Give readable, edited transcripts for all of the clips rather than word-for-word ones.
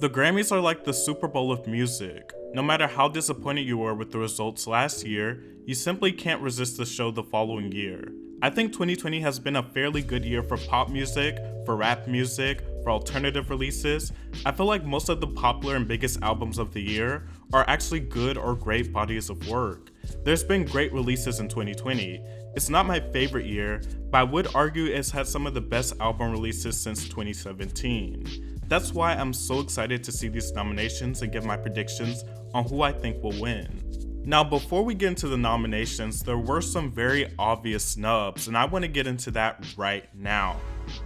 The Grammys are like the Super Bowl of music. No matter how disappointed you were with the results last year, you simply can't resist the show the following year. I think 2020 has been a fairly good year for pop music, for rap music, for alternative releases. I feel like most of the popular and biggest albums of the year are actually good or great bodies of work. There's been great releases in 2020. It's not my favorite year, but I would argue it's had some of the best album releases since 2017. That's why I'm so excited to see these nominations and give my predictions on who I think will win. Now, before we get into the nominations, there were some very obvious snubs, and I want to get into that right now.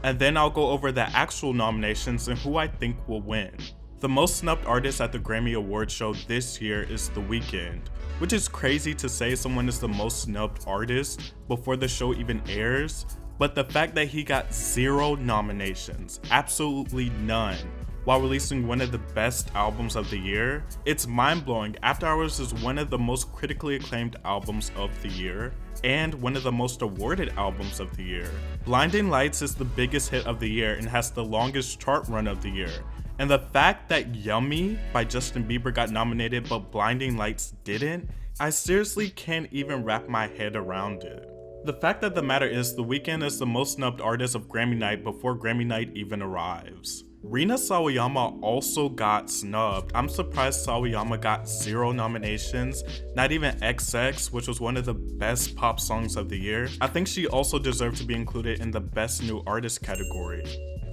And then I'll go over the actual nominations and who I think will win. The most snubbed artist at the Grammy Awards show this year is The Weeknd, which is crazy to say someone is the most snubbed artist before the show even airs, but the fact that he got 0 nominations, absolutely none, while releasing one of the best albums of the year, it's mind-blowing. After Hours is one of the most critically acclaimed albums of the year, and one of the most awarded albums of the year. Blinding Lights is the biggest hit of the year and has the longest chart run of the year. And the fact that Yummy by Justin Bieber got nominated but Blinding Lights didn't, I seriously can't even wrap my head around it. The fact of the matter is, The Weeknd is the most snubbed artist of Grammy night before Grammy night even arrives. Rina Sawayama also got snubbed. I'm surprised Sawayama got 0 nominations, not even XX, which was one of the best pop songs of the year. I think she also deserved to be included in the Best New Artist category.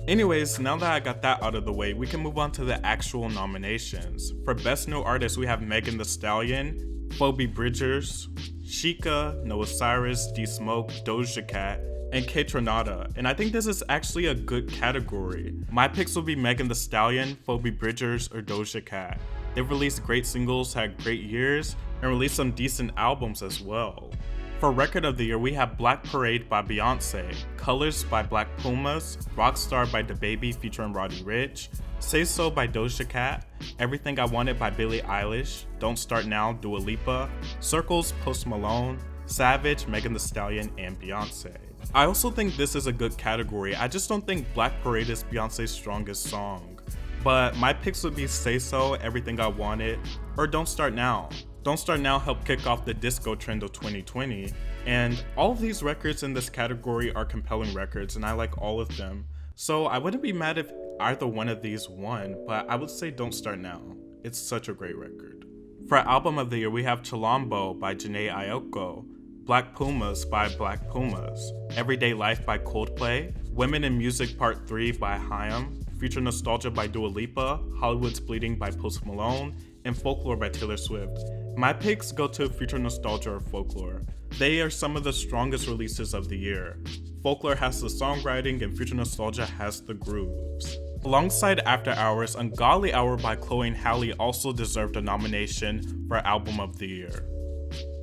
Anyways, now that I got that out of the way, we can move on to the actual nominations. For Best New Artist, we have Megan Thee Stallion, Phoebe Bridgers, Sheikah, Noah Cyrus, D Smoke, Doja Cat, and Kaytranada, and I think this is actually a good category. My picks will be Megan Thee Stallion, Phoebe Bridgers, or Doja Cat. They've released great singles, had great years, and released some decent albums as well. For Record of the Year, we have Black Parade by Beyonce, Colors by Black Pumas, Rockstar by DaBaby featuring Roddy Ricch, Say So by Doja Cat, Everything I Wanted by Billie Eilish, Don't Start Now, Dua Lipa, Circles, Post Malone, Savage, Megan Thee Stallion, and Beyonce. I also think this is a good category. I just don't think Black Parade is Beyonce's strongest song. But my picks would be Say So, Everything I Wanted, or Don't Start Now. Don't Start Now helped kick off the disco trend of 2020, and all of these records in this category are compelling records, and I like all of them. So I wouldn't be mad if either one of these won, but I would say Don't Start Now. It's such a great record. For Album of the Year, we have Chilombo by Jhené Aiko, Black Pumas by Black Pumas, Everyday Life by Coldplay, Women in Music Part 3 by Haim, Future Nostalgia by Dua Lipa, Hollywood's Bleeding by Post Malone, and Folklore by Taylor Swift. My picks go to Future Nostalgia or Folklore. They are some of the strongest releases of the year. Folklore has the songwriting and Future Nostalgia has the grooves. Alongside After Hours, Ungodly Hour by Chloe and Halle also deserved a nomination for Album of the Year.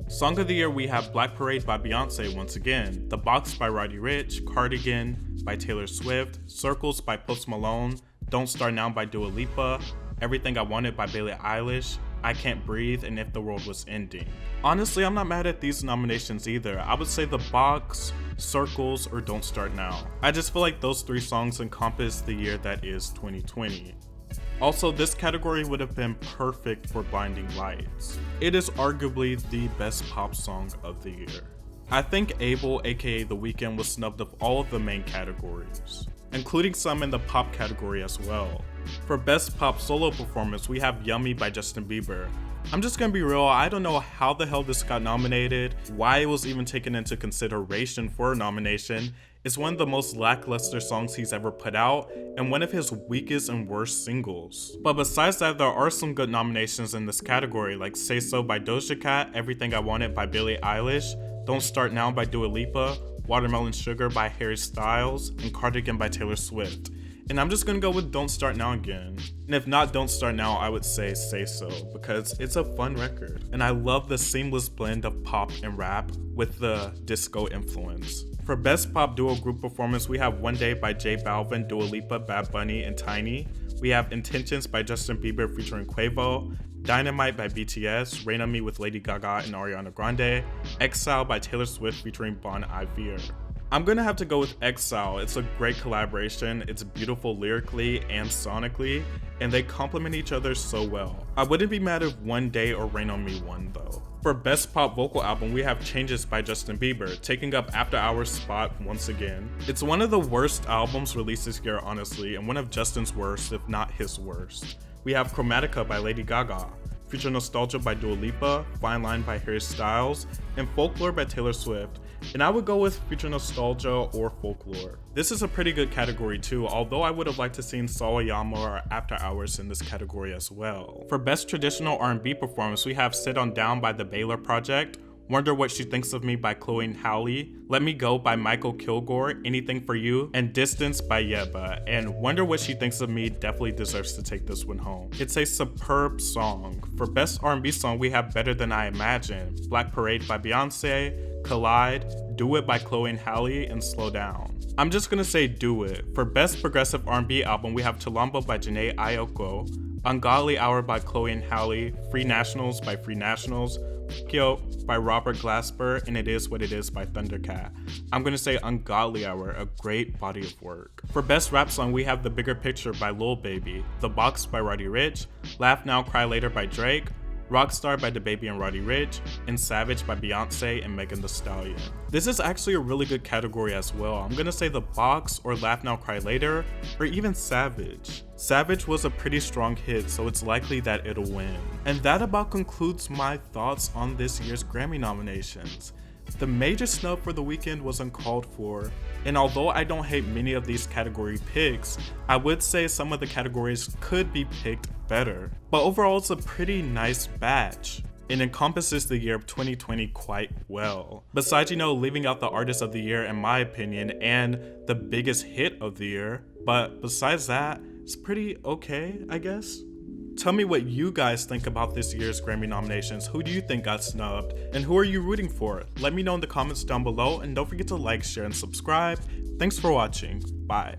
Song of the Year, we have Black Parade by Beyonce once again, The Box by Roddy Ricch, Cardigan by Taylor Swift, Circles by Post Malone, Don't Start Now by Dua Lipa, Everything I Wanted by Billie Eilish, I Can't Breathe, and If the World Was Ending. Honestly, I'm not mad at these nominations either. I would say The Box, Circles, or Don't Start Now. I just feel like those 3 songs encompass the year that is 2020. Also, this category would have been perfect for Blinding Lights. It is arguably the best pop song of the year. I think Abel, aka The Weeknd, was snubbed of all of the main categories, including some in the pop category as well. For Best Pop Solo Performance, we have Yummy by Justin Bieber. I'm just gonna be real, I don't know how the hell this got nominated, why it was even taken into consideration for a nomination. It's one of the most lackluster songs he's ever put out, and one of his weakest and worst singles. But besides that, there are some good nominations in this category, like Say So by Doja Cat, Everything I Wanted by Billie Eilish, Don't Start Now by Dua Lipa, Watermelon Sugar by Harry Styles, and Cardigan by Taylor Swift. And I'm just gonna go with Don't Start Now again. And if not Don't Start Now, I would say Say So, because it's a fun record. And I love the seamless blend of pop and rap with the disco influence. For Best Pop Duo Group Performance, we have One Day by J Balvin, Dua Lipa, Bad Bunny, and Tiny. We have Intentions by Justin Bieber featuring Quavo, Dynamite by BTS, Rain on Me with Lady Gaga and Ariana Grande, Exile by Taylor Swift featuring Bon Iver. I'm gonna have to go with Exile. It's a great collaboration, it's beautiful lyrically and sonically, and they complement each other so well. I wouldn't be mad if One Day or Rain On Me won though. For Best Pop Vocal Album, we have Changes by Justin Bieber, taking up After Hours' spot once again. It's one of the worst albums released this year, honestly, and one of Justin's worst, if not his worst. We have Chromatica by Lady Gaga, Future Nostalgia by Dua Lipa, Fine Line by Harry Styles, and Folklore by Taylor Swift. And I would go with Future Nostalgia or Folklore. This is a pretty good category too, although I would have liked to seen Sawayama or After Hours in this category as well. For Best Traditional R&B Performance, we have Sit On Down by the Baylor Project, Wonder What She Thinks of Me by Chloe and Halle, Let Me Go by Michael Kilgore, Anything For You, and Distance by Yeba. And Wonder What She Thinks of Me definitely deserves to take this one home. It's a superb song. For Best R&B Song, we have Better Than I Imagined, Black Parade by Beyonce, Collide, Do It by Chloe and Halle, and Slow Down. I'm just gonna say Do It. For Best Progressive R&B Album, we have Chilombo by Jhené Aiko, Ungodly Hour by Chloe and Halle, Free Nationals by Free Nationals, Kyo by Robert Glasper, and It Is What It Is by Thundercat. I'm gonna say Ungodly Hour, a great body of work. For Best Rap Song, we have The Bigger Picture by Lil Baby, The Box by Roddy Ricch, Laugh Now Cry Later by Drake, Rockstar by DaBaby and Roddy Ricch, and Savage by Beyonce and Megan Thee Stallion. This is actually a really good category as well. I'm gonna say The Box or Laugh Now Cry Later, or even Savage. Savage was a pretty strong hit, so it's likely that it'll win. And that about concludes my thoughts on this year's Grammy nominations. The major snub for the weekend was uncalled for, and although I don't hate many of these category picks, I would say some of the categories could be picked better. But overall, it's a pretty nice batch. It encompasses the year of 2020 quite well. Besides, leaving out the Artist of the Year in my opinion, and the biggest hit of the year, but besides that, it's pretty okay, I guess. Tell me what you guys think about this year's Grammy nominations. Who do you think got snubbed? And who are you rooting for? Let me know in the comments down below, and don't forget to like, share, and subscribe. Thanks for watching. Bye.